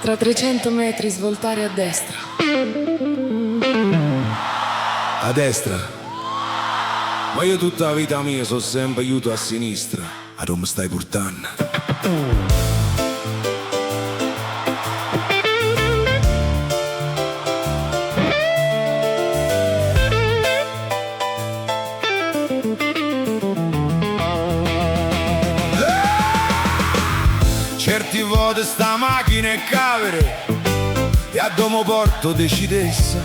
Tra 300 metri svoltare a destra. A destra? Ma io tutta la vita mia sono sempre aiuto a sinistra. A dove mi stai portando? Certi volte sta macchina è cavere e a dove porto decidessa.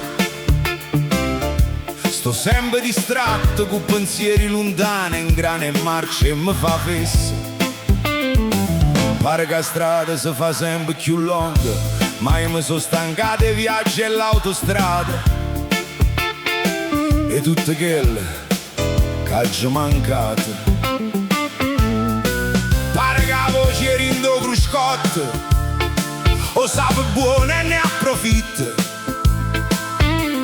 Sto sempre distratto con pensieri lontani, in grane e marce e mi fa fessa. Pare che la strada si fa sempre più lunga, ma io mi sono stancato e viaggi e l'autostrada. E tutte quelle che ho mancato. Pare che la voce rindo cruscotte, o sape buona e ne approfitta.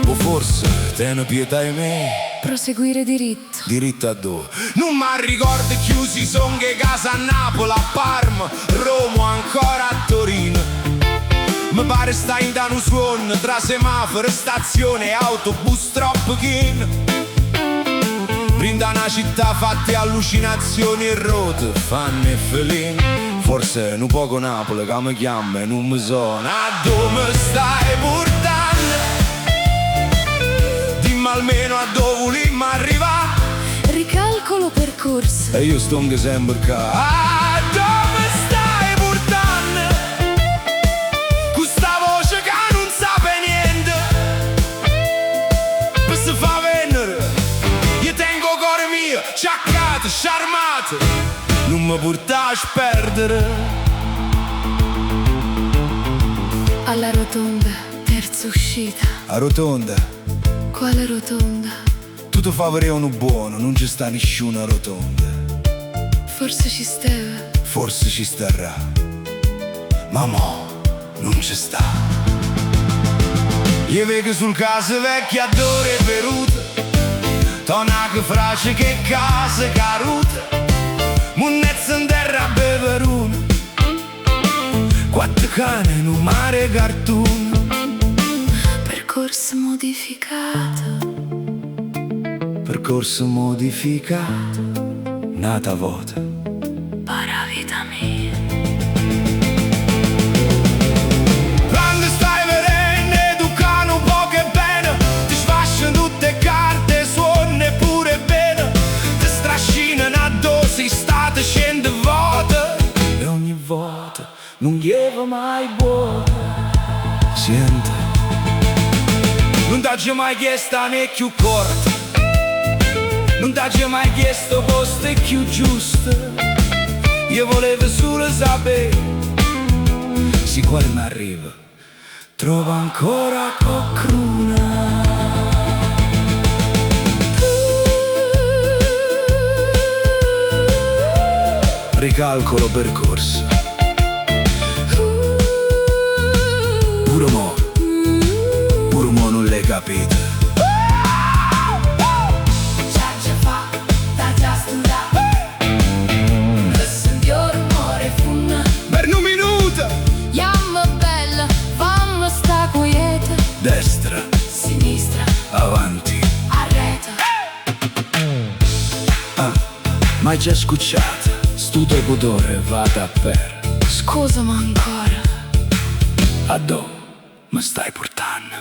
O forse tiene pietà di me. Proseguire diritto. Diritto a dove? Non mi ricordo chiusi son che casa a Napoli, a Parma, Roma, ancora a Torino. Mi pare sta in un suono tra semaforo, stazione e autobus troppo chino. Brinda una città fatte allucinazioni e rotte, fanno e felini. Forse un poco Napoli che mi chiama e non mi sono. A dove stai portando? Dimmi almeno a dove volimmo arrivare. Ricalcolo percorso. E io sto anche sempre qua. A dove stai portando? Questa voce che non sape niente. Per se fa venere io tengo cuore mio ciaccato, sciarmato. Non mi portaci a perdere. Alla rotonda, terza uscita. A rotonda? Quale rotonda? Tu ti fa vedere uno buono, non ci sta nessuna rotonda. Forse ci stava. Forse ci starà, ma mo non ci sta. Io vedo sul caso vecchia d'ore perute, tonache frace che casa caruta. Munnezza in terra beveruna, quattro cane in un mare cartoon. Percorso modificato. Percorso modificato, nata vuota. Paravita mia. Quando stai vedendo educano un po' che bene, ti sfasciano tutte carte, suonne pure bene. Ti strascinano a dosi, state scende vuota. E ogni volta non lleva mai buona. Sente, non t'hai mai chiesto né più corto, non t'hai mai chiesto posto più giusto. Io volevo solo sapere se quale mi arriva trova ancora qualcuna. Ricalcolo percorso. Pure mo non l'hai capito. Destra, Sinistra. avanti, Arreto. ma già scucciata, sto tocutore vada per. Scusa ma ancora. A dove mi stai portando?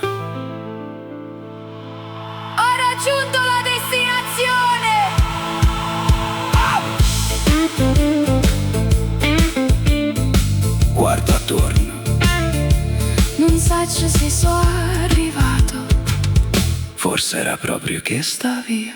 Ho raggiunto la destinazione. Guarda attorno. Non sai se sono arrivato. Forse era proprio che sta via.